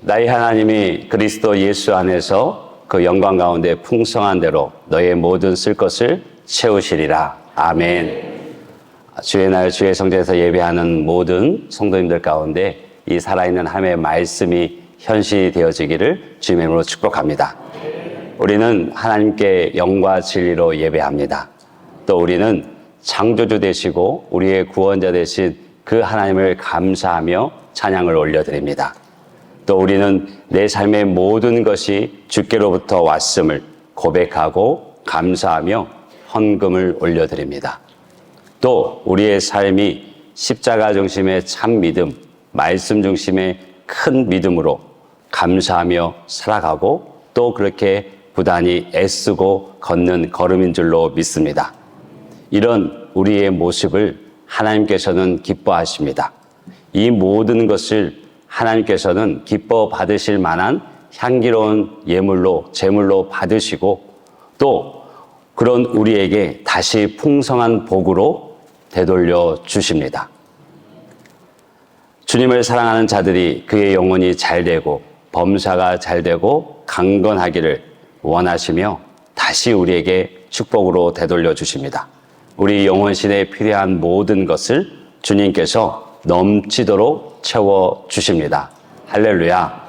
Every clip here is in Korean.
나의 하나님이 그리스도 예수 안에서 그 영광 가운데 풍성한 대로 너의 모든 쓸 것을 채우시리라. 아멘. 주의 날 주의 성전에서 예배하는 모든 성도님들 가운데 이 살아있는 하나님의 말씀이 현실이 되어지기를 주님의 이름으로 축복합니다. 우리는 하나님께 영과 진리로 예배합니다. 또 우리는 창조주 되시고 우리의 구원자 되신 그 하나님을 감사하며 찬양을 올려드립니다. 또 우리는 내 삶의 모든 것이 주께로부터 왔음을 고백하고 감사하며 헌금을 올려드립니다. 또 우리의 삶이 십자가 중심의 참 믿음, 말씀 중심의 큰 믿음으로 감사하며 살아가고 또 그렇게 부단히 애쓰고 걷는 걸음인 줄로 믿습니다. 이런 우리의 모습을 하나님께서는 기뻐하십니다. 이 모든 것을 하나님께서는 기뻐 받으실 만한 향기로운 예물로, 제물로 받으시고 또 그런 우리에게 다시 풍성한 복으로 되돌려 주십니다. 주님을 사랑하는 자들이 그의 영혼이 잘되고 범사가 잘되고 강건하기를 원하시며 다시 우리에게 축복으로 되돌려 주십니다. 우리 영혼신에 필요한 모든 것을 주님께서 넘치도록 채워 주십니다. 할렐루야.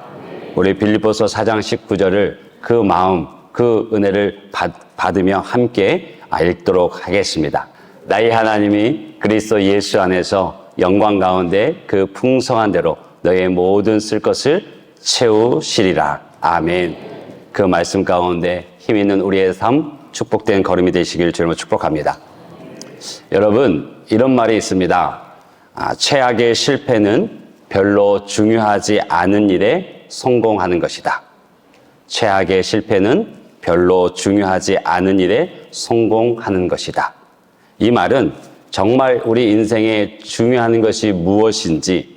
우리 빌립보서 4장 19절을 그 마음, 그 은혜를 받으며 함께 읽도록 하겠습니다. 나의 하나님이 그리스도 예수 안에서 영광 가운데 그 풍성한 대로 너의 모든 쓸 것을 채우시리라. 아멘. 그 말씀 가운데 힘 있는 우리의 삶, 축복된 걸음이 되시길 주님으로 축복합니다. 여러분, 이런 말이 있습니다. 최악의 실패는 별로 중요하지 않은 일에 성공하는 것이다. 최악의 실패는 별로 중요하지 않은 일에 성공하는 것이다. 이 말은 정말 우리 인생에 중요한 것이 무엇인지,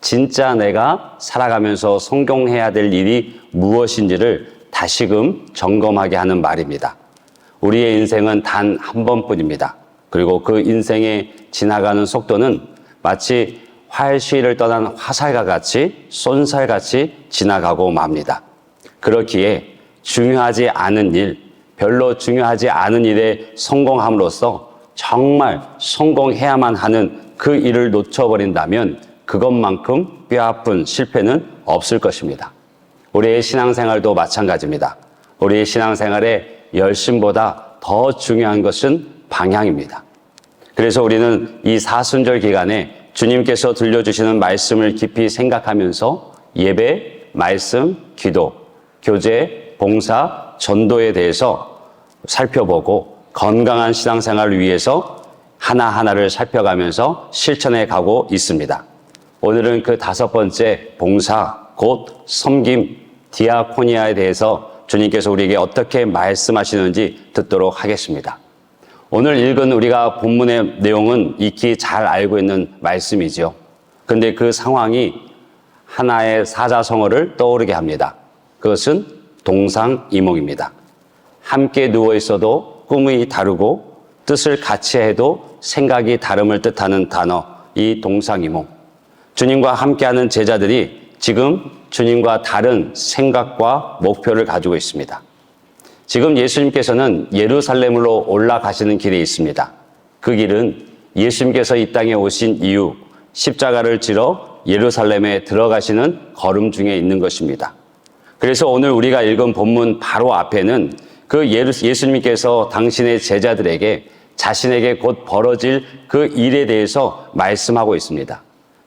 진짜 내가 살아가면서 성공해야 될 일이 무엇인지를 다시금 점검하게 하는 말입니다. 우리의 인생은 단 한 번뿐입니다. 그리고 그 인생에 지나가는 속도는 마치 활시위를 떠난 화살과 같이 쏜살같이 지나가고 맙니다. 그렇기에 중요하지 않은 일, 별로 중요하지 않은 일에 성공함으로써 정말 성공해야만 하는 그 일을 놓쳐버린다면 그것만큼 뼈아픈 실패는 없을 것입니다. 우리의 신앙생활도 마찬가지입니다. 우리의 신앙생활의 열심보다 더 중요한 것은 방향입니다. 그래서 우리는 이 사순절 기간에 주님께서 들려주시는 말씀을 깊이 생각하면서 예배, 말씀, 기도, 교제, 봉사, 전도에 대해서 살펴보고 건강한 신앙생활을 위해서 하나하나를 살펴가면서 실천해 가고 있습니다. 오늘은 그 5번째 봉사, 곧 섬김, 디아코니아에 대해서 주님께서 우리에게 어떻게 말씀하시는지 듣도록 하겠습니다. 오늘 읽은 우리가 본문의 내용은 익히 잘 알고 있는 말씀이죠. 그런데 그 상황이 하나의 사자성어를 떠오르게 합니다. 그것은 동상이몽입니다. 함께 누워 있어도 꿈이 다르고 뜻을 같이 해도 생각이 다름을 뜻하는 단어, 이 동상이몽. 주님과 함께하는 제자들이 지금 주님과 다른 생각과 목표를 가지고 있습니다. 지금 예수님께서는 예루살렘으로 올라가시는 길에 있습니다. 그 길은 예수님께서 이 땅에 오신 이후 십자가를 지러 예루살렘에 들어가시는 걸음 중에 있는 것입니다. 그래서 오늘 우리가 읽은 본문 바로 앞에는 그 예수님께서 당신의 제자들에게 자신에게 곧 벌어질 그 일에 대해서 말씀하고 있습니다.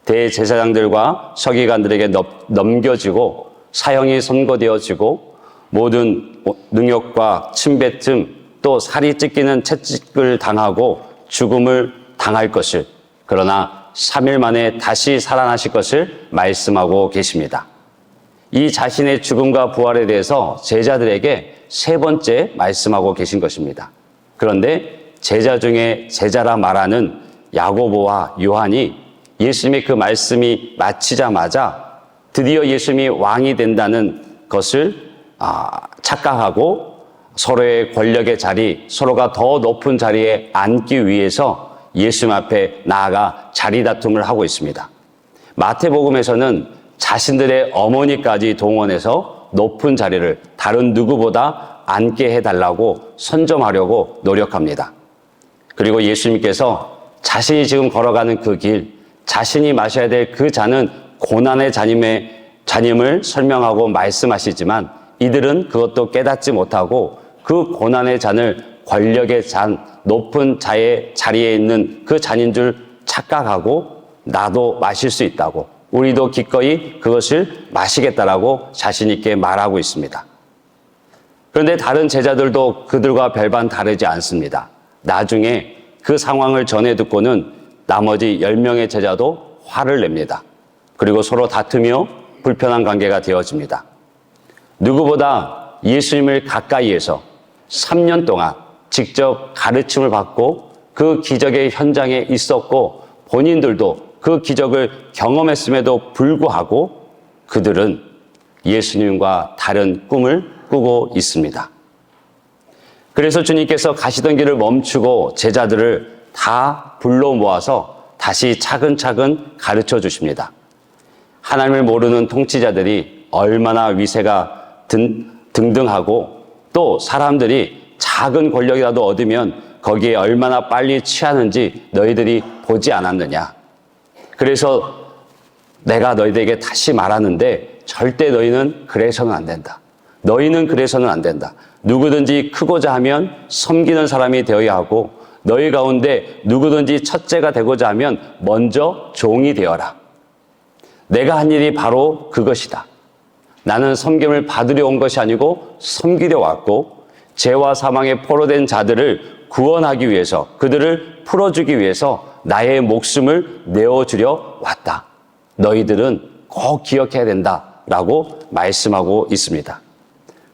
대제사장들과 서기관들에게 넘겨지고 사형이 선고되어지고 모든 능욕과 침뱉음 또 살이 찢기는 채찍을 당하고 죽음을 당할 것을, 그러나 3일 만에 다시 살아나실 것을 말씀하고 계십니다. 이 자신의 죽음과 부활에 대해서 제자들에게 3번째 말씀하고 계신 것입니다. 그런데 제자 중에 제자라 말하는 야고보와 요한이 예수님의 그 말씀이 마치자마자 드디어 예수님이 왕이 된다는 것을 착각하고 서로의 권력의 자리, 서로가 더 높은 자리에 앉기 위해서 예수님 앞에 나아가 자리 다툼을 하고 있습니다. 마태복음에서는 자신들의 어머니까지 동원해서 높은 자리를 다른 누구보다 앉게 해달라고 선점하려고 노력합니다. 그리고 예수님께서 자신이 지금 걸어가는 그 길, 자신이 마셔야 될 그 잔은 고난의 잔임을 설명하고 말씀하시지만 이들은 그것도 깨닫지 못하고 그 고난의 잔을 권력의 잔, 높은 자의 자리에 있는 그 잔인 줄 착각하고 나도 마실 수 있다고, 우리도 기꺼이 그것을 마시겠다라고 자신 있게 말하고 있습니다. 그런데 다른 제자들도 그들과 별반 다르지 않습니다. 나중에 그 상황을 전해 듣고는 나머지 10명의 제자도 화를 냅니다. 그리고 서로 다투며 불편한 관계가 되어집니다. 누구보다 예수님을 가까이에서 3년 동안 직접 가르침을 받고 그 기적의 현장에 있었고 본인들도 그 기적을 경험했음에도 불구하고 그들은 예수님과 다른 꿈을 꾸고 있습니다. 그래서 주님께서 가시던 길을 멈추고 제자들을 다 불러 모아서 다시 차근차근 가르쳐 주십니다. 하나님을 모르는 통치자들이 얼마나 위세가 등등하고 또 사람들이 작은 권력이라도 얻으면 거기에 얼마나 빨리 취하는지 너희들이 보지 않았느냐. 그래서 내가 너희들에게 다시 말하는데 절대 너희는 그래서는 안 된다. 너희는 그래서는 안 된다. 누구든지 크고자 하면 섬기는 사람이 되어야 하고 너희 가운데 누구든지 첫째가 되고자 하면 먼저 종이 되어라. 내가 한 일이 바로 그것이다. 나는 섬김을 받으려 온 것이 아니고 섬기려 왔고 죄와 사망에 포로된 자들을 구원하기 위해서, 그들을 풀어주기 위해서 나의 목숨을 내어주려 왔다. 너희들은 꼭 기억해야 된다라고 말씀하고 있습니다.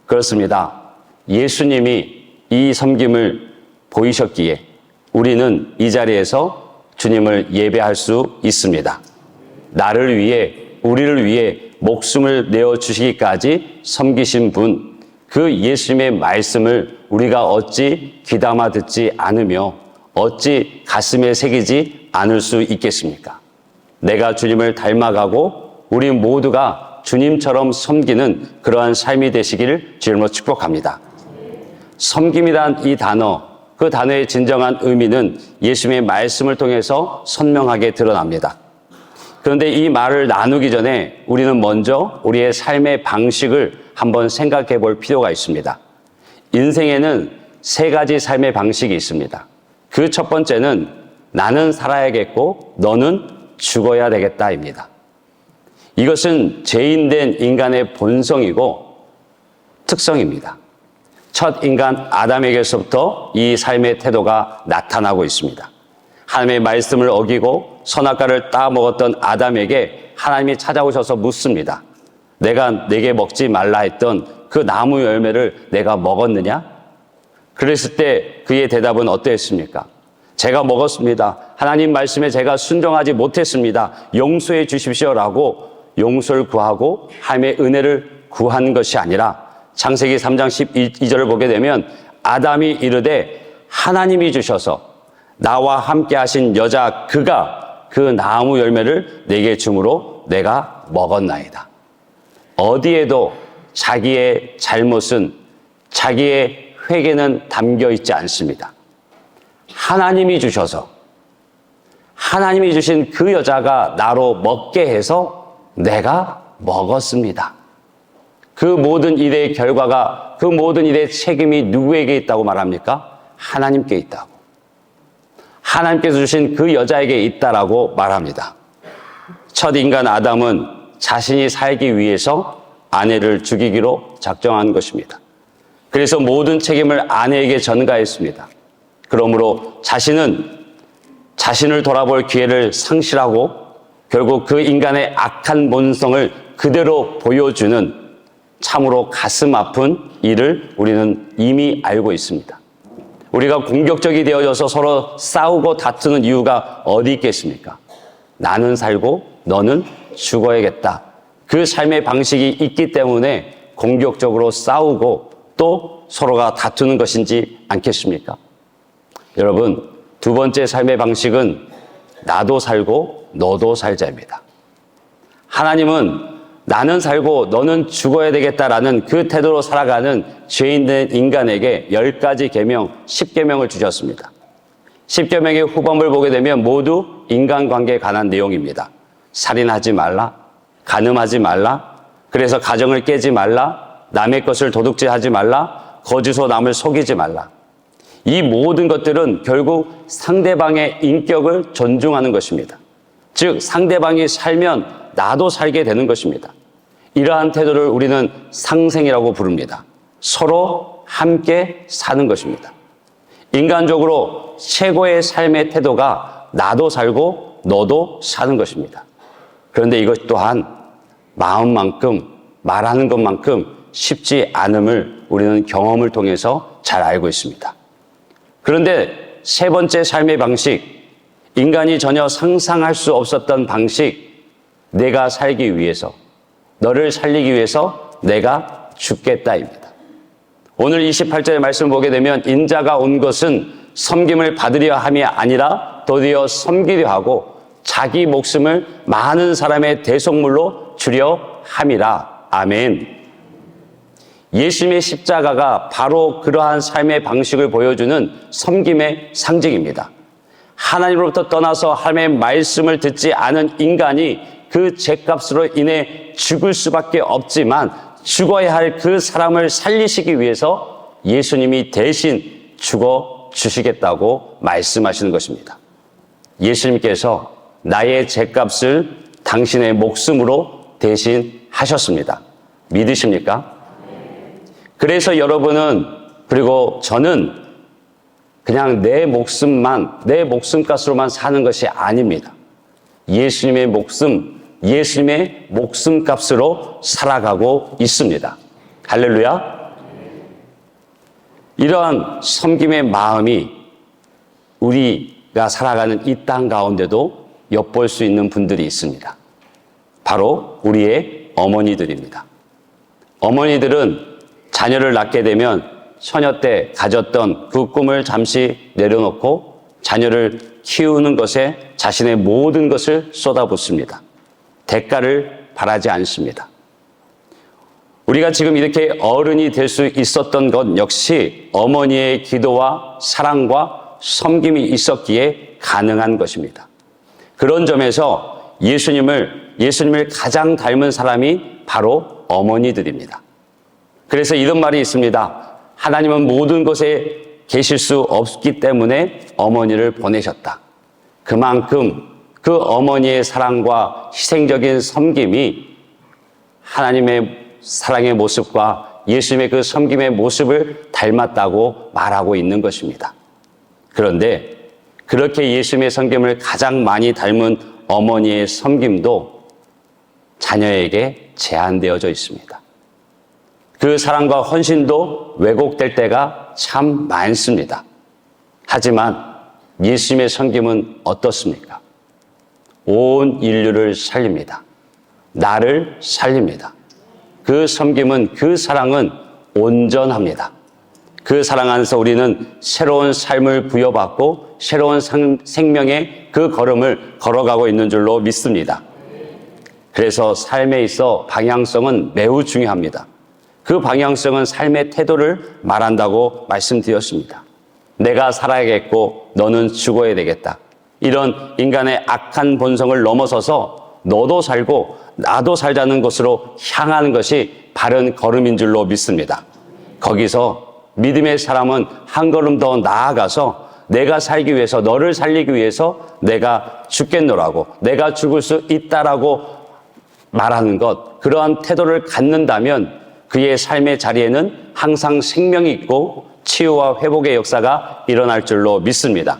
그렇습니다. 예수님이 이 섬김을 보이셨기에 우리는 이 자리에서 주님을 예배할 수 있습니다. 나를 위해, 우리를 위해 목숨을 내어주시기까지 섬기신 분, 그 예수님의 말씀을 우리가 어찌 귀담아 듣지 않으며 어찌 가슴에 새기지 않을 수 있겠습니까? 내가 주님을 닮아가고 우리 모두가 주님처럼 섬기는 그러한 삶이 되시기를 주님으로 축복합니다. 섬김이란 이 단어, 그 단어의 진정한 의미는 예수님의 말씀을 통해서 선명하게 드러납니다. 그런데 이 말을 나누기 전에 우리는 먼저 우리의 삶의 방식을 한번 생각해 볼 필요가 있습니다. 인생에는 3가지 삶의 방식이 있습니다. 그 첫 번째는 나는 살아야겠고 너는 죽어야 되겠다입니다. 이것은 죄인된 인간의 본성이고 특성입니다. 첫 인간 아담에게서부터 이 삶의 태도가 나타나고 있습니다. 하나님의 말씀을 어기고 선악과를 따먹었던 아담에게 하나님이 찾아오셔서 묻습니다. 내가 내게 먹지 말라 했던 그 나무 열매를 내가 먹었느냐? 그랬을 때 그의 대답은 어떠했습니까? 제가 먹었습니다. 하나님 말씀에 제가 순종하지 못했습니다. 용서해 주십시오라고 용서를 구하고 하나님의 은혜를 구한 것이 아니라 창세기 3장 12절을 보게 되면 아담이 이르되 하나님이 주셔서 나와 함께 하신 여자 그가 그 나무 열매를 내게 주므로 내가 먹었나이다. 어디에도 자기의 잘못은, 자기의 회개는 담겨 있지 않습니다. 하나님이 주셔서, 하나님이 주신 그 여자가 나로 먹게 해서 내가 먹었습니다. 그 모든 일의 결과가, 그 모든 일의 책임이 누구에게 있다고 말합니까? 하나님께 있다고. 하나님께서 주신 그 여자에게 있다라고 말합니다. 첫 인간 아담은 자신이 살기 위해서 아내를 죽이기로 작정한 것입니다. 그래서 모든 책임을 아내에게 전가했습니다. 그러므로 자신은 자신을 돌아볼 기회를 상실하고 결국 그 인간의 악한 본성을 그대로 보여주는 참으로 가슴 아픈 일을 우리는 이미 알고 있습니다. 우리가 공격적이 되어져서 서로 싸우고 다투는 이유가 어디 있겠습니까? 나는 살고 너는 죽어야겠다. 그 삶의 방식이 있기 때문에 공격적으로 싸우고 또 서로가 다투는 것인지 않겠습니까? 여러분, 두 번째 삶의 방식은 나도 살고 너도 살자입니다. 하나님은 나는 살고 너는 죽어야 되겠다라는 그 태도로 살아가는 죄인된 인간에게 10가지 계명, 10계명을 주셨습니다. 10계명의 후반부를 보게 되면 모두 인간관계에 관한 내용입니다. 살인하지 말라, 간음하지 말라, 그래서 가정을 깨지 말라, 남의 것을 도둑질하지 말라, 거짓으로 남을 속이지 말라. 이 모든 것들은 결국 상대방의 인격을 존중하는 것입니다. 즉 상대방이 살면 나도 살게 되는 것입니다. 이러한 태도를 우리는 상생이라고 부릅니다. 서로 함께 사는 것입니다. 인간적으로 최고의 삶의 태도가 나도 살고 너도 사는 것입니다. 그런데 이것 또한 마음만큼 말하는 것만큼 쉽지 않음을 우리는 경험을 통해서 잘 알고 있습니다. 그런데 세 번째 삶의 방식, 인간이 전혀 상상할 수 없었던 방식, 내가 살기 위해서, 너를 살리기 위해서 내가 죽겠다입니다. 오늘 28절의 말씀을 보게 되면 인자가 온 것은 섬김을 받으려 함이 아니라 도리어 섬기려 하고 자기 목숨을 많은 사람의 대속물로 주려 함이라. 아멘. 예수님의 십자가가 바로 그러한 삶의 방식을 보여주는 섬김의 상징입니다. 하나님으로부터 떠나서 하나님의 말씀을 듣지 않은 인간이 그 죄값으로 인해 죽을 수밖에 없지만 죽어야 할 그 사람을 살리시기 위해서 예수님이 대신 죽어 주시겠다고 말씀하시는 것입니다. 예수님께서 나의 죄값을 당신의 목숨으로 대신 하셨습니다. 믿으십니까? 그래서 여러분은, 그리고 저는 그냥 내 목숨만, 내 목숨값으로만 사는 것이 아닙니다. 예수님의 목숨, 예수님의 목숨값으로 살아가고 있습니다. 할렐루야. 이러한 섬김의 마음이 우리가 살아가는 이 땅 가운데도 엿볼 수 있는 분들이 있습니다. 바로 우리의 어머니들입니다. 어머니들은 자녀를 낳게 되면 처녀 때 가졌던 그 꿈을 잠시 내려놓고 자녀를 키우는 것에 자신의 모든 것을 쏟아붓습니다. 대가를 바라지 않습니다. 우리가 지금 이렇게 어른이 될 수 있었던 것 역시 어머니의 기도와 사랑과 섬김이 있었기에 가능한 것입니다. 그런 점에서 예수님을 가장 닮은 사람이 바로 어머니들입니다. 그래서 이런 말이 있습니다. 하나님은 모든 곳에 계실 수 없기 때문에 어머니를 보내셨다. 그만큼 그 어머니의 사랑과 희생적인 섬김이 하나님의 사랑의 모습과 예수님의 그 섬김의 모습을 닮았다고 말하고 있는 것입니다. 그런데 그렇게 예수님의 섬김을 가장 많이 닮은 어머니의 섬김도 자녀에게 제한되어져 있습니다. 그 사랑과 헌신도 왜곡될 때가 참 많습니다. 하지만 예수님의 섬김은 어떻습니까? 온 인류를 살립니다. 나를 살립니다. 그 섬김은, 그 사랑은 온전합니다. 그 사랑 안에서 우리는 새로운 삶을 부여받고 새로운 생명의 그 걸음을 걸어가고 있는 줄로 믿습니다. 그래서 삶에 있어 방향성은 매우 중요합니다. 그 방향성은 삶의 태도를 말한다고 말씀드렸습니다. 내가 살아야겠고 너는 죽어야 되겠다. 이런 인간의 악한 본성을 넘어서서 너도 살고 나도 살자는 것으로 향하는 것이 바른 걸음인 줄로 믿습니다. 거기서 믿음의 사람은 한 걸음 더 나아가서 내가 살기 위해서, 너를 살리기 위해서 내가 죽겠노라고, 내가 죽을 수 있다라고 말하는 것, 그러한 태도를 갖는다면 그의 삶의 자리에는 항상 생명이 있고 치유와 회복의 역사가 일어날 줄로 믿습니다.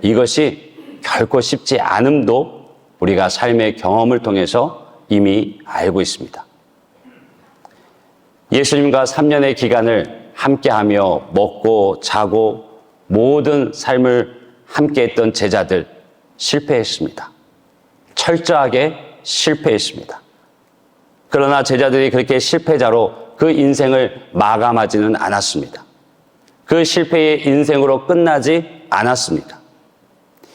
이것이 결코 쉽지 않음도 우리가 삶의 경험을 통해서 이미 알고 있습니다. 예수님과 3년의 기간을 함께하며 먹고 자고 모든 삶을 함께했던 제자들 실패했습니다. 철저하게 실패했습니다. 그러나 제자들이 그렇게 실패자로 그 인생을 마감하지는 않았습니다. 그 실패의 인생으로 끝나지 않았습니다.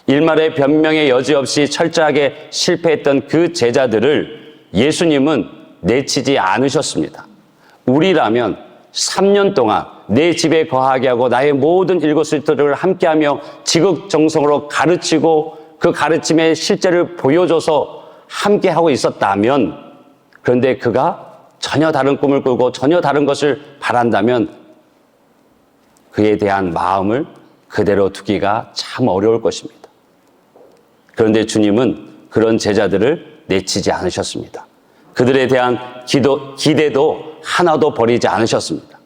일말의 변명의 여지 없이 철저하게 실패했던 그 제자들을 예수님은 내치지 않으셨습니다. 우리라면 3년 동안 내 집에 거하게 하고 나의 모든 일거수일투족을 함께하며 지극정성으로 가르치고 그 가르침의 실제를 보여줘서 함께하고 있었다면, 그런데 그가 전혀 다른 꿈을 꾸고 전혀 다른 것을 바란다면 그에 대한 마음을 그대로 두기가 참 어려울 것입니다. 그런데 주님은 그런 제자들을 내치지 않으셨습니다. 그들에 대한 기대도 하나도 버리지 않으셨습니다.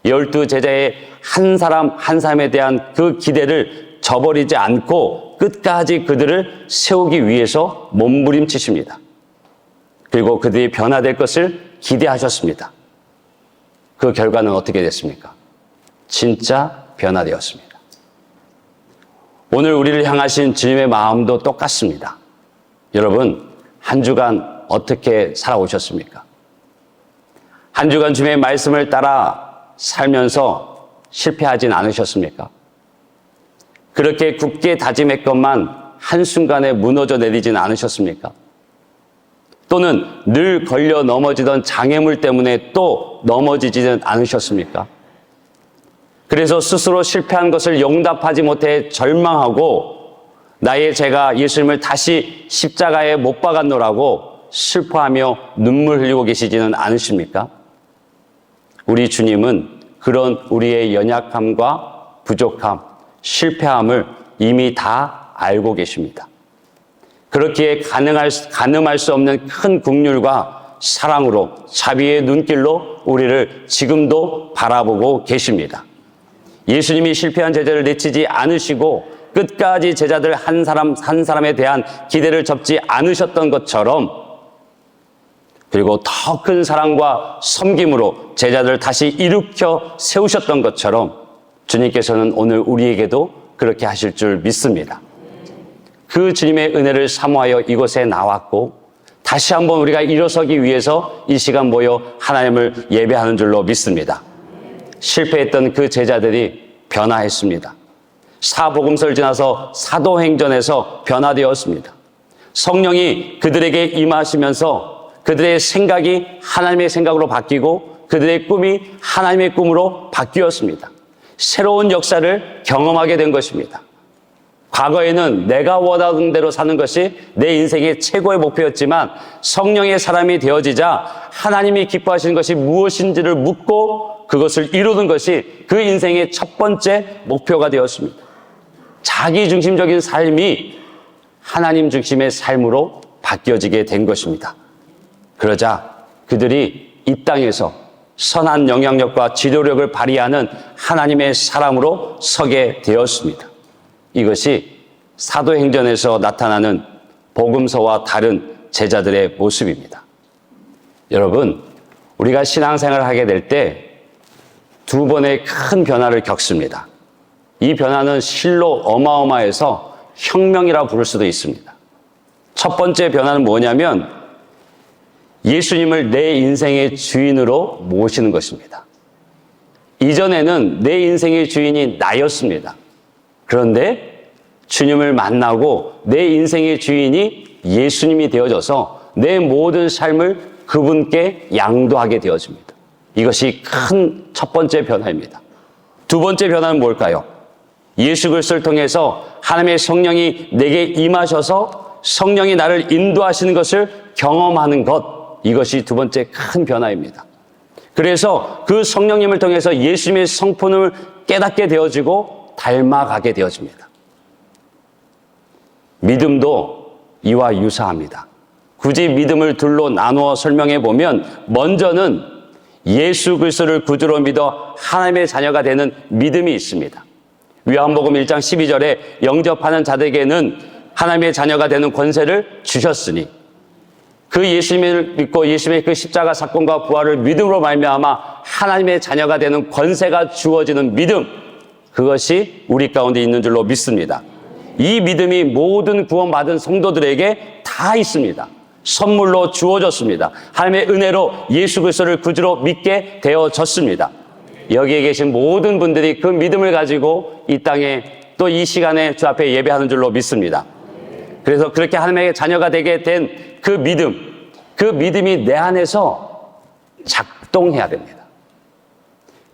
12 제자의 한 사람 한 사람에 대한 그 기대를 저버리지 않고 끝까지 그들을 세우기 위해서 몸부림치십니다. 그리고 그들이 변화될 것을 기대하셨습니다. 그 결과는 어떻게 됐습니까? 진짜 변화되었습니다. 오늘 우리를 향하신 주님의 마음도 똑같습니다. 여러분, 한 주간 어떻게 살아오셨습니까? 한 주간 주님의 말씀을 따라 살면서 실패하진 않으셨습니까? 그렇게 굳게 다짐했건만 한순간에 무너져 내리진 않으셨습니까? 또는 늘 걸려 넘어지던 장애물 때문에 또 넘어지지는 않으셨습니까? 그래서 스스로 실패한 것을 용납하지 못해 절망하고 나의 죄가 예수님을 다시 십자가에 못 박았노라고 슬퍼하며 눈물 흘리고 계시지는 않으십니까? 우리 주님은 그런 우리의 연약함과 부족함, 실패함을 이미 다 알고 계십니다. 그렇기에 가늠할 수 없는 큰 긍휼과 사랑으로 자비의 눈길로 우리를 지금도 바라보고 계십니다. 예수님이 실패한 제자를 내치지 않으시고 끝까지 제자들 한 사람 한 사람에 대한 기대를 접지 않으셨던 것처럼, 그리고 더 큰 사랑과 섬김으로 제자들을 다시 일으켜 세우셨던 것처럼 주님께서는 오늘 우리에게도 그렇게 하실 줄 믿습니다. 그 주님의 은혜를 사모하여 이곳에 나왔고 다시 한번 우리가 일어서기 위해서 이 시간 모여 하나님을 예배하는 줄로 믿습니다. 실패했던 그 제자들이 변화했습니다. 사복음서를 지나서 사도행전에서 변화되었습니다. 성령이 그들에게 임하시면서 그들의 생각이 하나님의 생각으로 바뀌고 그들의 꿈이 하나님의 꿈으로 바뀌었습니다. 새로운 역사를 경험하게 된 것입니다. 과거에는 내가 원하는 대로 사는 것이 내 인생의 최고의 목표였지만 성령의 사람이 되어지자 하나님이 기뻐하시는 것이 무엇인지를 묻고 그것을 이루는 것이 그 인생의 첫 번째 목표가 되었습니다. 자기 중심적인 삶이 하나님 중심의 삶으로 바뀌어지게 된 것입니다. 그러자 그들이 이 땅에서 선한 영향력과 지도력을 발휘하는 하나님의 사람으로 서게 되었습니다. 이것이 사도행전에서 나타나는 복음서와 다른 제자들의 모습입니다. 여러분, 우리가 신앙생활을 하게 될 때 두 번의 큰 변화를 겪습니다. 이 변화는 실로 어마어마해서 혁명이라 부를 수도 있습니다. 첫 번째 변화는 뭐냐면 예수님을 내 인생의 주인으로 모시는 것입니다. 이전에는 내 인생의 주인이 나였습니다. 그런데 주님을 만나고 내 인생의 주인이 예수님이 되어져서 내 모든 삶을 그분께 양도하게 되어집니다. 이것이 큰 첫 번째 변화입니다. 두 번째 변화는 뭘까요? 예수 그리스도를 통해서 하나님의 성령이 내게 임하셔서 성령이 나를 인도하시는 것을 경험하는 것, 이것이 두 번째 큰 변화입니다. 그래서 그 성령님을 통해서 예수님의 성품을 깨닫게 되어지고 닮아가게 되어집니다. 믿음도 이와 유사합니다. 굳이 믿음을 둘로 나누어 설명해 보면 먼저는 예수 그리스도를 구주로 믿어 하나님의 자녀가 되는 믿음이 있습니다. 요한복음 1장 12절에 영접하는 자들에게는 하나님의 자녀가 되는 권세를 주셨으니 그 예수님을 믿고 예수님의 그 십자가 사건과 부활을 믿음으로 말미암아 하나님의 자녀가 되는 권세가 주어지는 믿음, 그것이 우리 가운데 있는 줄로 믿습니다. 이 믿음이 모든 구원받은 성도들에게 다 있습니다. 선물로 주어졌습니다. 하나님의 은혜로 예수 그리스도를 구주로 믿게 되어졌습니다. 여기에 계신 모든 분들이 그 믿음을 가지고 이 땅에 또 이 시간에 주 앞에 예배하는 줄로 믿습니다. 그래서 그렇게 하나님의 자녀가 되게 된 그 믿음, 그 믿음이 내 안에서 작동해야 됩니다.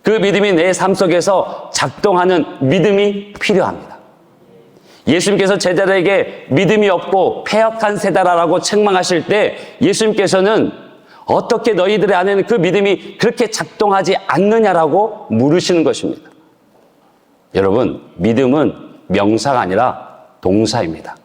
그 믿음이 내 삶 속에서 작동하는 믿음이 필요합니다. 예수님께서 제자들에게 믿음이 없고 패역한 세대라고 책망하실 때 예수님께서는 어떻게 너희들의 안에는 그 믿음이 그렇게 작동하지 않느냐라고 물으시는 것입니다. 여러분, 믿음은 명사가 아니라 동사입니다.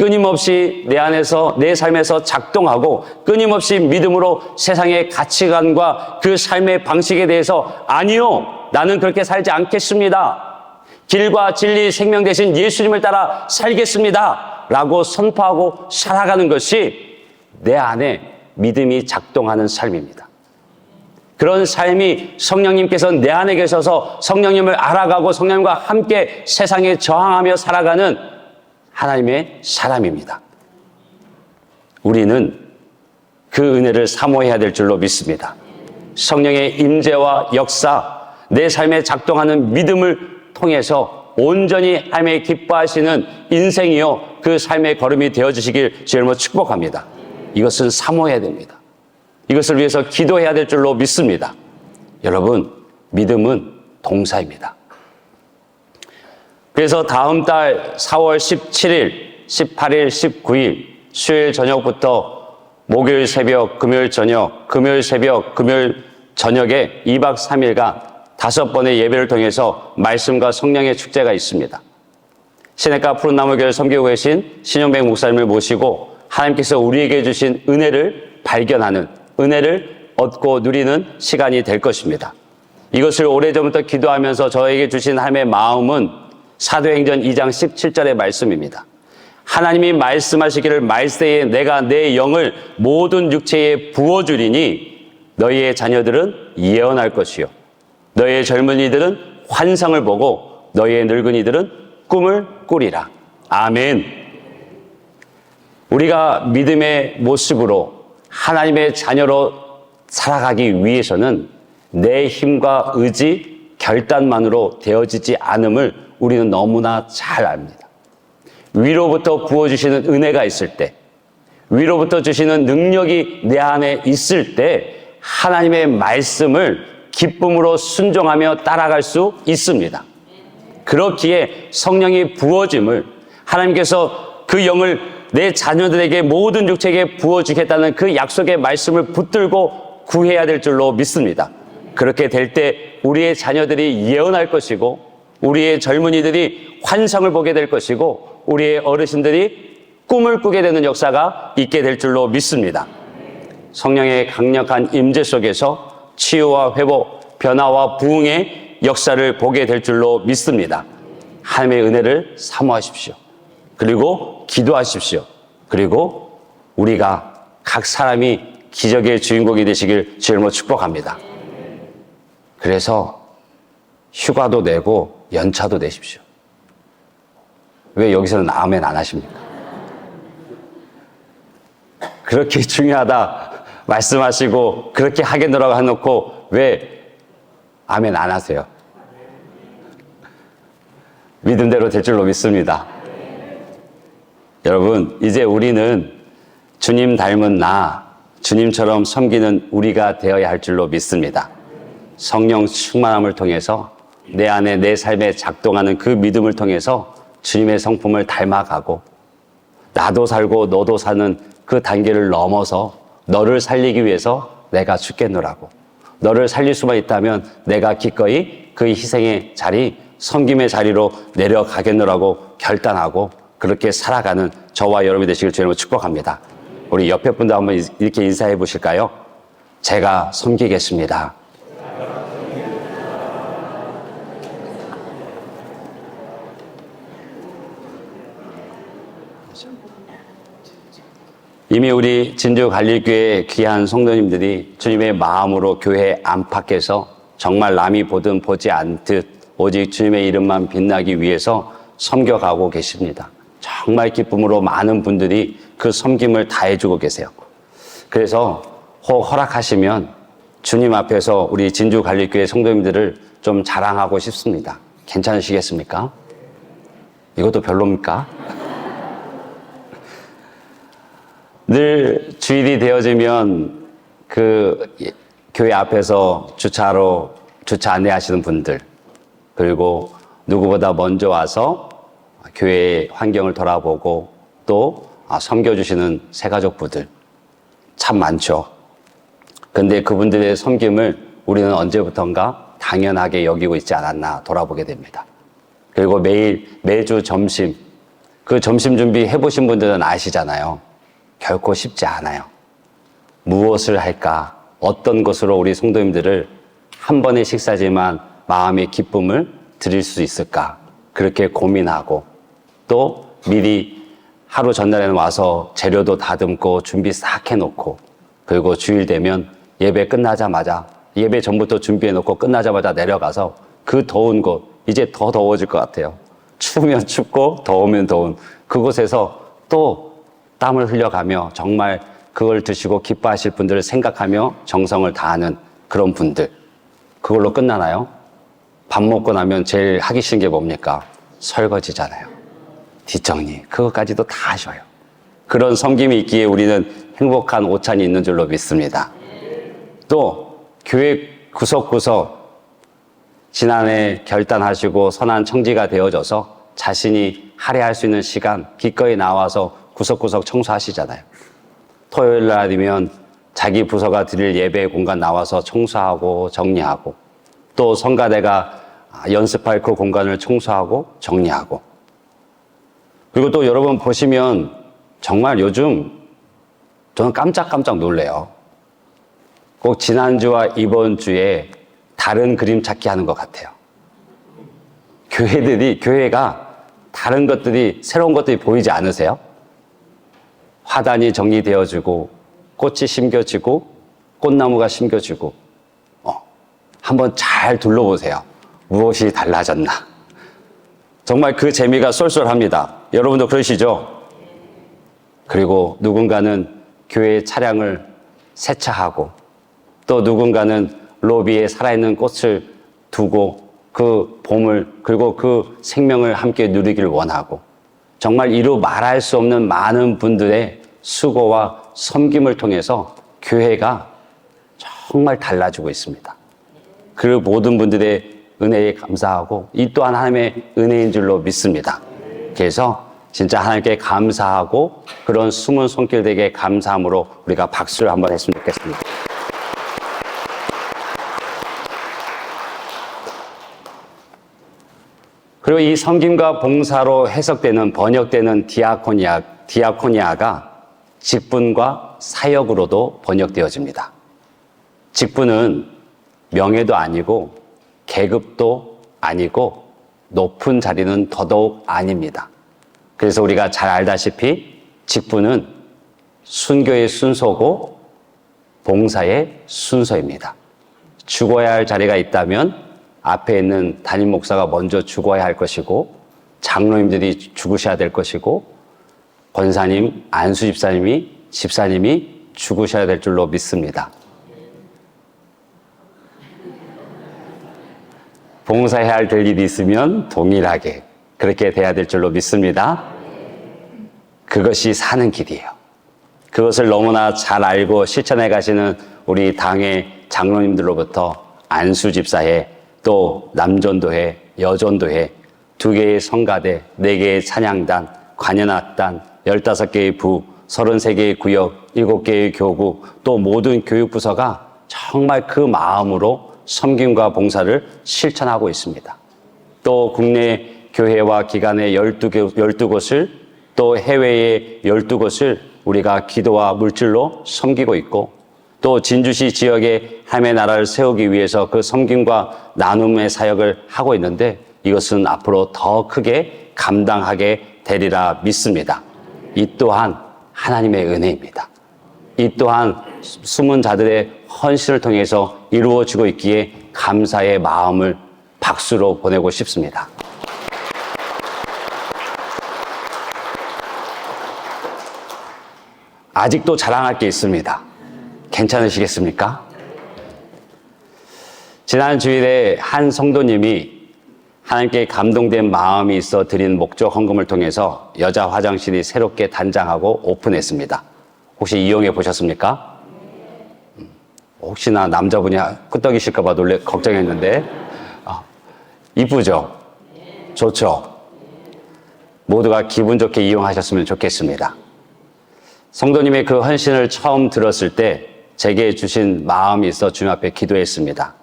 끊임없이 내 안에서, 내 삶에서 작동하고 끊임없이 믿음으로 세상의 가치관과 그 삶의 방식에 대해서 아니요, 나는 그렇게 살지 않겠습니다. 길과 진리, 생명 대신 예수님을 따라 살겠습니다. 라고 선포하고 살아가는 것이 내 안에 믿음이 작동하는 삶입니다. 그런 삶이 성령님께서 내 안에 계셔서 성령님을 알아가고 성령님과 함께 세상에 저항하며 살아가는 하나님의 사람입니다. 우리는 그 은혜를 사모해야 될 줄로 믿습니다. 성령의 임재와 역사, 내 삶에 작동하는 믿음을 통해서 온전히 하나님의 기뻐하시는 인생이요 그 삶의 걸음이 되어주시길 주님으로 축복합니다. 이것은 사모해야 됩니다. 이것을 위해서 기도해야 될 줄로 믿습니다. 여러분, 믿음은 동사입니다. 그래서 다음 달 4월 17일, 18일, 19일 수요일 저녁부터 목요일 새벽, 금요일 저녁, 금요일 새벽, 금요일 저녁에 2박 3일간 5번의 예배를 통해서 말씀과 성령의 축제가 있습니다. 시냇가 푸른나무교회를 섬기고 계신 신용백 목사님을 모시고 하나님께서 우리에게 주신 은혜를 발견하는, 은혜를 얻고 누리는 시간이 될 것입니다. 이것을 오래전부터 기도하면서 저에게 주신 하나님의 마음은 사도행전 2장 17절의 말씀입니다. 하나님이 말씀하시기를 말세에 내가 내 영을 모든 육체에 부어주리니 너희의 자녀들은 예언할 것이요 너희의 젊은이들은 환상을 보고 너희의 늙은이들은 꿈을 꾸리라. 아멘. 우리가 믿음의 모습으로 하나님의 자녀로 살아가기 위해서는 내 힘과 의지, 결단만으로 되어지지 않음을 우리는 너무나 잘 압니다. 위로부터 부어주시는 은혜가 있을 때, 위로부터 주시는 능력이 내 안에 있을 때 하나님의 말씀을 기쁨으로 순종하며 따라갈 수 있습니다. 그렇기에 성령이 부어짐을, 하나님께서 그 영을 내 자녀들에게 모든 육체에게 부어주겠다는 그 약속의 말씀을 붙들고 구해야 될 줄로 믿습니다. 그렇게 될 때 우리의 자녀들이 예언할 것이고 우리의 젊은이들이 환상을 보게 될 것이고 우리의 어르신들이 꿈을 꾸게 되는 역사가 있게 될 줄로 믿습니다. 성령의 강력한 임재 속에서 치유와 회복, 변화와 부흥의 역사를 보게 될 줄로 믿습니다. 하나님의 은혜를 사모하십시오. 그리고 기도하십시오. 그리고 우리가 각 사람이 기적의 주인공이 되시길 주님으로 축복합니다. 그래서 휴가도 내고 연차도 내십시오. 왜 여기서는 아멘 안 하십니까? 그렇게 중요하다 말씀하시고 그렇게 하겠노라고 해놓고 왜 아멘 안 하세요? 믿음대로 될 줄로 믿습니다. 여러분, 이제 우리는 주님 닮은 나, 주님처럼 섬기는 우리가 되어야 할 줄로 믿습니다. 성령 충만함을 통해서 내 안에 내 삶에 작동하는 그 믿음을 통해서 주님의 성품을 닮아가고 나도 살고 너도 사는 그 단계를 넘어서 너를 살리기 위해서 내가 죽겠노라고, 너를 살릴 수만 있다면 내가 기꺼이 그 희생의 자리, 섬김의 자리로 내려가겠노라고 결단하고 그렇게 살아가는 저와 여러분이 되시길 주님으로 축복합니다. 우리 옆에 분도 한번 이렇게 인사해 보실까요? 제가 섬기겠습니다. 이미 우리 진주 갈릴교회 귀한 성도님들이 주님의 마음으로 교회 안팎에서 정말 남이 보든 보지 않듯 오직 주님의 이름만 빛나기 위해서 섬겨가고 계십니다. 정말 기쁨으로 많은 분들이 그 섬김을 다해주고 계세요. 그래서 혹 허락하시면 주님 앞에서 우리 진주 갈릴교회 성도님들을 좀 자랑하고 싶습니다. 괜찮으시겠습니까? 이것도 별로입니까? 늘 주일이 되어지면 그 교회 앞에서 주차 안내하시는 분들, 그리고 누구보다 먼저 와서 교회 환경을 돌아보고 또 섬겨주시는 새가족부들 참 많죠. 근데 그분들의 섬김을 우리는 언제부턴가 당연하게 여기고 있지 않았나 돌아보게 됩니다. 그리고 매주 점심, 그 점심 준비 해보신 분들은 아시잖아요. 결코 쉽지 않아요. 무엇을 할까? 어떤 것으로 우리 성도님들을 한 번의 식사지만 마음의 기쁨을 드릴 수 있을까? 그렇게 고민하고 또 미리 하루 전날에는 와서 재료도 다듬고 준비 싹 해놓고 그리고 주일 되면 예배 끝나자마자 예배 전부터 준비해놓고 끝나자마자 내려가서 그 더운 곳, 이제 더 더워질 것 같아요. 추우면 춥고 더우면 더운 그곳에서 또 땀을 흘려가며 정말 그걸 드시고 기뻐하실 분들을 생각하며 정성을 다하는 그런 분들, 그걸로 끝나나요? 밥 먹고 나면 제일 하기 싫은 게 뭡니까? 설거지잖아요. 뒷정리, 그것까지도 다 하셔요. 그런 섬김이 있기에 우리는 행복한 오찬이 있는 줄로 믿습니다. 또 교회 구석구석 지난해 결단하시고 선한 청지가 되어져서 자신이 할애할 수 있는 시간 기꺼이 나와서 구석구석 청소하시잖아요. 토요일 날이면 자기 부서가 드릴 예배 공간 나와서 청소하고 정리하고 또 성가대가 연습할 그 공간을 청소하고 정리하고 그리고 또 여러분 보시면 정말 요즘 저는 깜짝깜짝 놀래요. 꼭 지난주와 이번 주에 다른 그림 찾기 하는 것 같아요. 교회가 다른 것들이, 새로운 것들이 보이지 않으세요? 화단이 정리되어지고, 꽃이 심겨지고, 꽃나무가 심겨지고, 한번 잘 둘러보세요. 무엇이 달라졌나? 정말 그 재미가 쏠쏠합니다. 여러분도 그러시죠? 그리고 누군가는 교회 차량을 세차하고, 또 누군가는 로비에 살아있는 꽃을 두고 그 봄을 그리고 그 생명을 함께 누리기를 원하고 정말 이루 말할 수 없는 많은 분들의 수고와 섬김을 통해서 교회가 정말 달라지고 있습니다. 그 모든 분들의 은혜에 감사하고 이 또한 하나님의 은혜인 줄로 믿습니다. 그래서 진짜 하나님께 감사하고 그런 숨은 손길들에게 감사함으로 우리가 박수를 한번 했으면 좋겠습니다. 그리고 이 섬김과 봉사로 해석되는 번역되는 디아코니아가 직분과 사역으로도 번역되어집니다. 직분은 명예도 아니고 계급도 아니고 높은 자리는 더더욱 아닙니다. 그래서 우리가 잘 알다시피 직분은 순교의 순서고 봉사의 순서입니다. 죽어야 할 자리가 있다면 앞에 있는 담임 목사가 먼저 죽어야 할 것이고 장로님들이 죽으셔야 될 것이고 권사님, 안수 집사님이 죽으셔야 될 줄로 믿습니다. 봉사해야 할 일이 있으면 동일하게 그렇게 돼야 될 줄로 믿습니다. 그것이 사는 길이에요. 그것을 너무나 잘 알고 실천해 가시는 우리 당의 장로님들로부터 안수 집사회, 또 남전도회, 여전도회, 2개의 성가대, 4개의 찬양단, 관현악단, 15개의 부, 33개의 구역, 7개의 교구, 또 모든 교육부서가 정말 그 마음으로 섬김과 봉사를 실천하고 있습니다. 또 국내 교회와 기관의 12곳을 또 해외의 12곳을 우리가 기도와 물질로 섬기고 있고 또 진주시 지역에 하나님의 나라를 세우기 위해서 그 섬김과 나눔의 사역을 하고 있는데 이것은 앞으로 더 크게 감당하게 되리라 믿습니다. 이 또한 하나님의 은혜입니다. 이 또한 숨은 자들의 헌신을 통해서 이루어지고 있기에 감사의 마음을 박수로 보내고 싶습니다. 아직도 자랑할 게 있습니다. 괜찮으시겠습니까? 지난 주일에 한 성도님이 하나님께 감동된 마음이 있어 드린 목적 헌금을 통해서 여자 화장실이 새롭게 단장하고 오픈했습니다. 혹시 이용해 보셨습니까? 혹시나 남자분이 끄떡이실까봐 걱정했는데, 이쁘죠? 좋죠? 모두가 기분 좋게 이용하셨으면 좋겠습니다. 성도님의 그 헌신을 처음 들었을 때 제게 주신 마음이 있어 주님 앞에 기도했습니다.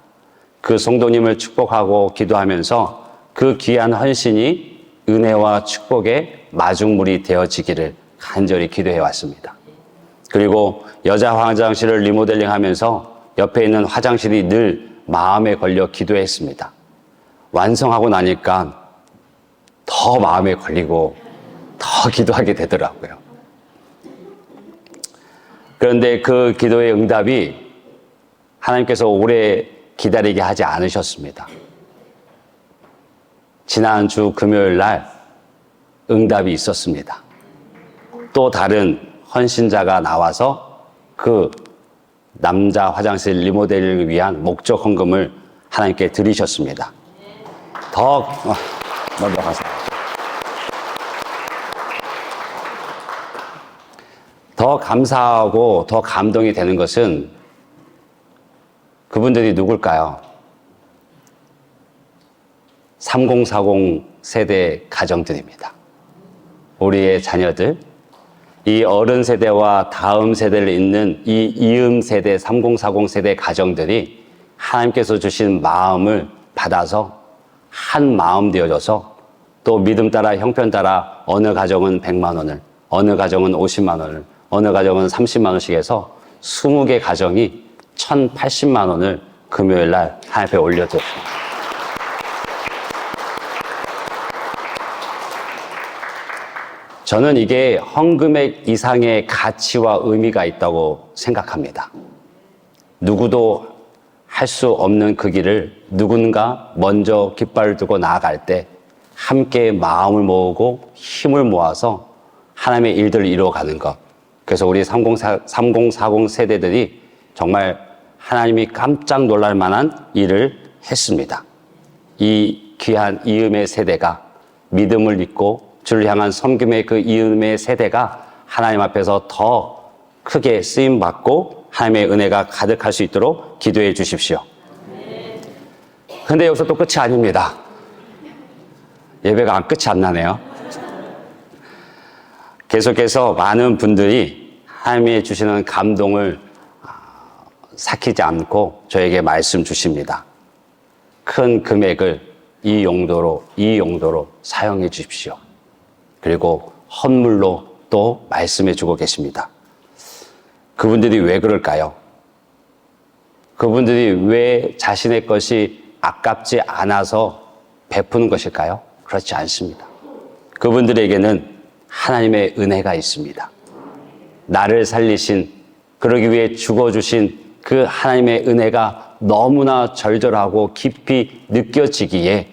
그 성도님을 축복하고 기도하면서 그 귀한 헌신이 은혜와 축복의 마중물이 되어지기를 간절히 기도해 왔습니다. 그리고 여자 화장실을 리모델링 하면서 옆에 있는 화장실이 늘 마음에 걸려 기도했습니다. 완성하고 나니까 더 마음에 걸리고 더 기도하게 되더라고요. 그런데 그 기도의 응답이 하나님께서 오래 기다리게 하지 않으셨습니다. 지난주 금요일 날 응답이 있었습니다. 또 다른 헌신자가 나와서 그 남자 화장실 리모델링을 위한 목적 헌금을 하나님께 드리셨습니다. 더 감사하고 더 감동이 되는 것은 그분들이 누굴까요? 3040 세대 가정들입니다. 우리의 자녀들, 이 어른 세대와 다음 세대를 잇는 이 이음 세대, 3040 세대 가정들이 하나님께서 주신 마음을 받아서 한 마음 되어져서 또 믿음 따라 형편 따라 어느 가정은 100만 원을, 어느 가정은 50만 원을, 어느 가정은 30만 원씩 해서 20개 가정이 1,080만 원을 금요일 날 하나님 앞에 올려드렸습니다. 저는 이게 헌금액 이상의 가치와 의미가 있다고 생각합니다. 누구도 할 수 없는 그 길을 누군가 먼저 깃발을 들고 나아갈 때 함께 마음을 모으고 힘을 모아서 하나님의 일들을 이루어가는 것. 그래서 우리 3040 세대들이 정말 하나님이 깜짝 놀랄 만한 일을 했습니다. 이 귀한 이음의 세대가 믿음을 잊고 주를 향한 섬김의 그 이음의 세대가 하나님 앞에서 더 크게 쓰임받고 하나님의 은혜가 가득할 수 있도록 기도해 주십시오. 근데 여기서 또 끝이 아닙니다. 예배가 끝이 안 나네요. 계속해서 많은 분들이 하나님이 주시는 감동을 삭히지 않고 저에게 말씀 주십니다. 큰 금액을 이 용도로 사용해 주십시오. 그리고 헌물로 또 말씀해 주고 계십니다. 그분들이 왜 그럴까요? 그분들이 왜 자신의 것이 아깝지 않아서 베푸는 것일까요? 그렇지 않습니다. 그분들에게는 하나님의 은혜가 있습니다. 나를 살리신, 그러기 위해 죽어주신 그 하나님의 은혜가 너무나 절절하고 깊이 느껴지기에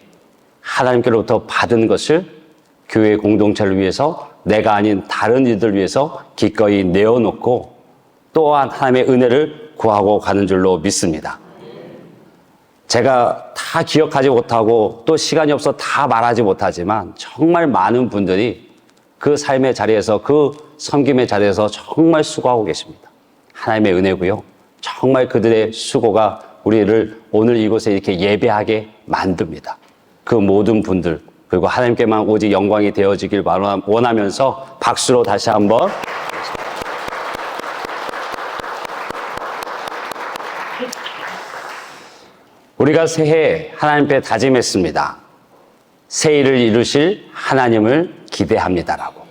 하나님께로부터 받은 것을 교회 공동체를 위해서, 내가 아닌 다른 이들을 위해서 기꺼이 내어놓고 또한 하나님의 은혜를 구하고 가는 줄로 믿습니다. 제가 다 기억하지 못하고 또 시간이 없어 다 말하지 못하지만 정말 많은 분들이 그 삶의 자리에서, 그 섬김의 자리에서 정말 수고하고 계십니다. 하나님의 은혜고요. 정말 그들의 수고가 우리를 오늘 이곳에 이렇게 예배하게 만듭니다. 그 모든 분들, 그리고 하나님께만 오직 영광이 되어지길 원하면서 박수로 다시 한번 우리가 새해 하나님 앞에 다짐했습니다. 새 일을 이루실 하나님을 기대합니다라고.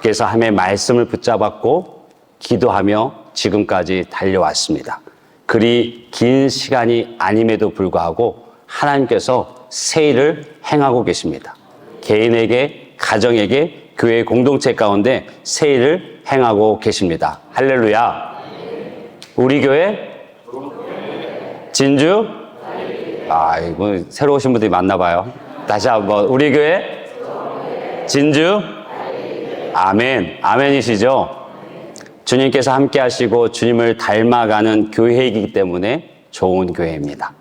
그래서 하나님의 말씀을 붙잡았고 기도하며 지금까지 달려왔습니다. 그리 긴 시간이 아님에도 불구하고 하나님께서 새 일을 행하고 계십니다. 개인에게, 가정에게, 교회 공동체 가운데 새 일을 행하고 계십니다. 할렐루야. 우리 교회 진주 이거 새로 오신 분들이 많나 봐요. 다시 한번 우리 교회 진주 아멘. 아멘이시죠? 주님께서 함께 하시고 주님을 닮아가는 교회이기 때문에 좋은 교회입니다.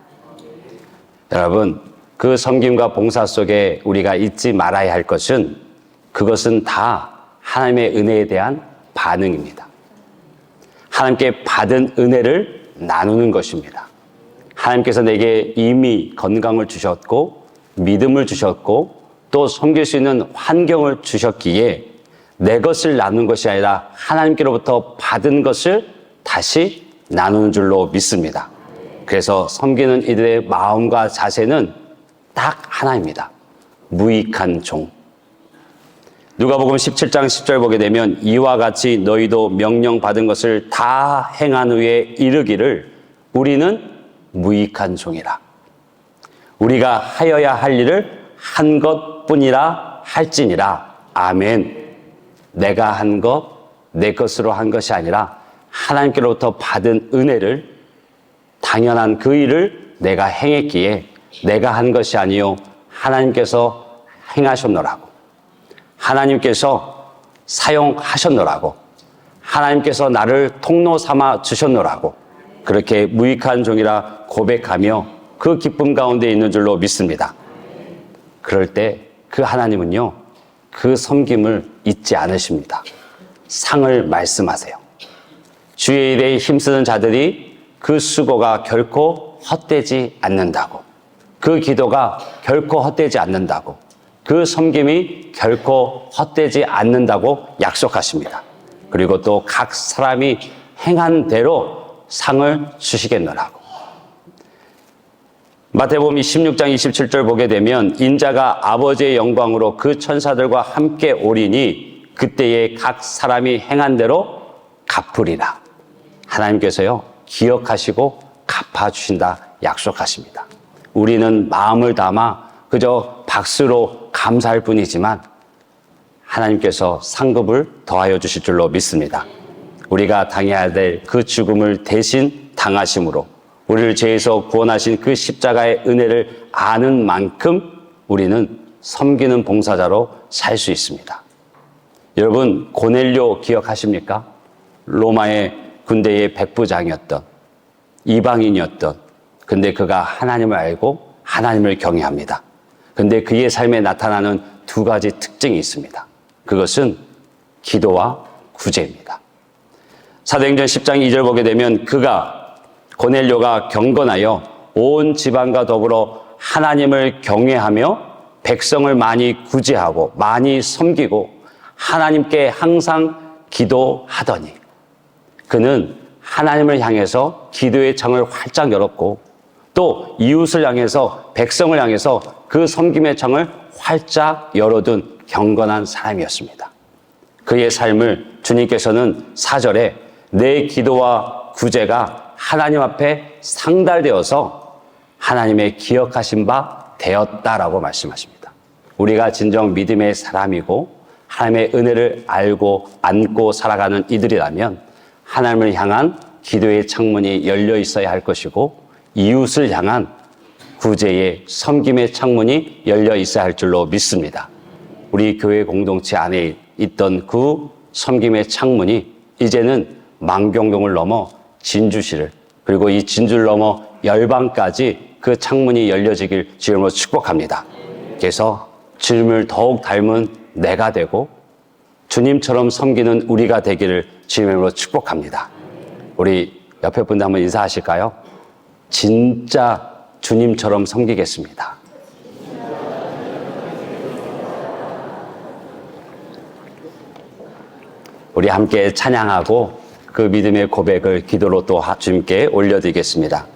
여러분, 그 섬김과 봉사 속에 우리가 잊지 말아야 할 것은, 그것은 다 하나님의 은혜에 대한 반응입니다. 하나님께 받은 은혜를 나누는 것입니다. 하나님께서 내게 이미 건강을 주셨고 믿음을 주셨고 또 섬길 수 있는 환경을 주셨기에 내 것을 나누는 것이 아니라 하나님께로부터 받은 것을 다시 나누는 줄로 믿습니다. 그래서 섬기는 이들의 마음과 자세는 딱 하나입니다. 무익한 종. 누가복음 17장 10절 보게 되면 이와 같이 너희도 명령받은 것을 다 행한 후에 이르기를 우리는 무익한 종이라. 우리가 하여야 할 일을 한 것뿐이라 할지니라. 아멘. 내가 한 것, 내 것으로 한 것이 아니라 하나님께로부터 받은 은혜를 당연한 그 일을 내가 행했기에 내가 한 것이 아니요 하나님께서 행하셨노라고. 하나님께서 사용하셨노라고. 하나님께서 나를 통로 삼아 주셨노라고. 그렇게 무익한 종이라 고백하며 그 기쁨 가운데 있는 줄로 믿습니다. 그럴 때 그 하나님은요, 그 섬김을 잊지 않으십니다. 상을 말씀하세요. 주의 일에 힘쓰는 자들이 그 수고가 결코 헛되지 않는다고. 그 기도가 결코 헛되지 않는다고. 그 섬김이 결코 헛되지 않는다고 약속하십니다. 그리고 또 각 사람이 행한 대로 상을 주시겠노라고. 마태복음 16장 27절 보게 되면 인자가 아버지의 영광으로 그 천사들과 함께 오리니 그때에 각 사람이 행한 대로 갚으리라. 하나님께서요, 기억하시고 갚아주신다 약속하십니다. 우리는 마음을 담아 그저 박수로 감사할 뿐이지만 하나님께서 상급을 더하여 주실 줄로 믿습니다. 우리가 당해야 될 그 죽음을 대신 당하심으로 우리를 죄에서 구원하신 그 십자가의 은혜를 아는 만큼 우리는 섬기는 봉사자로 살 수 있습니다. 여러분, 고넬료 기억하십니까? 로마의 군대의 백부장이었던, 이방인이었던, 근데 그가 하나님을 알고 하나님을 경외합니다. 근데 그의 삶에 나타나는 두 가지 특징이 있습니다. 그것은 기도와 구제입니다. 사도행전 10장 2절 보게 되면 고넬료가 경건하여 온 지방과 더불어 하나님을 경외하며 백성을 많이 구제하고 많이 섬기고 하나님께 항상 기도하더니 그는 하나님을 향해서 기도의 창을 활짝 열었고 또 이웃을 향해서 백성을 향해서 그 섬김의 창을 활짝 열어둔 경건한 사람이었습니다. 그의 삶을 주님께서는 4절에 내 기도와 구제가 하나님 앞에 상달되어서 하나님의 기억하신 바 되었다라고 말씀하십니다. 우리가 진정 믿음의 사람이고 하나님의 은혜를 알고 안고 살아가는 이들이라면 하나님을 향한 기도의 창문이 열려 있어야 할 것이고 이웃을 향한 구제의 섬김의 창문이 열려 있어야 할 줄로 믿습니다. 우리 교회 공동체 안에 있던 그 섬김의 창문이 이제는 망경동을 넘어 진주시를 그리고 이 진주를 넘어 열방까지 그 창문이 열려지길 주님으로 축복합니다. 그래서 주님을 더욱 닮은 내가 되고 주님처럼 섬기는 우리가 되기를 주님으로 축복합니다. 우리 옆에 분들 한번 인사하실까요? 진짜 주님처럼 섬기겠습니다. 우리 함께 찬양하고 그 믿음의 고백을 기도로 또 주님께 올려드리겠습니다.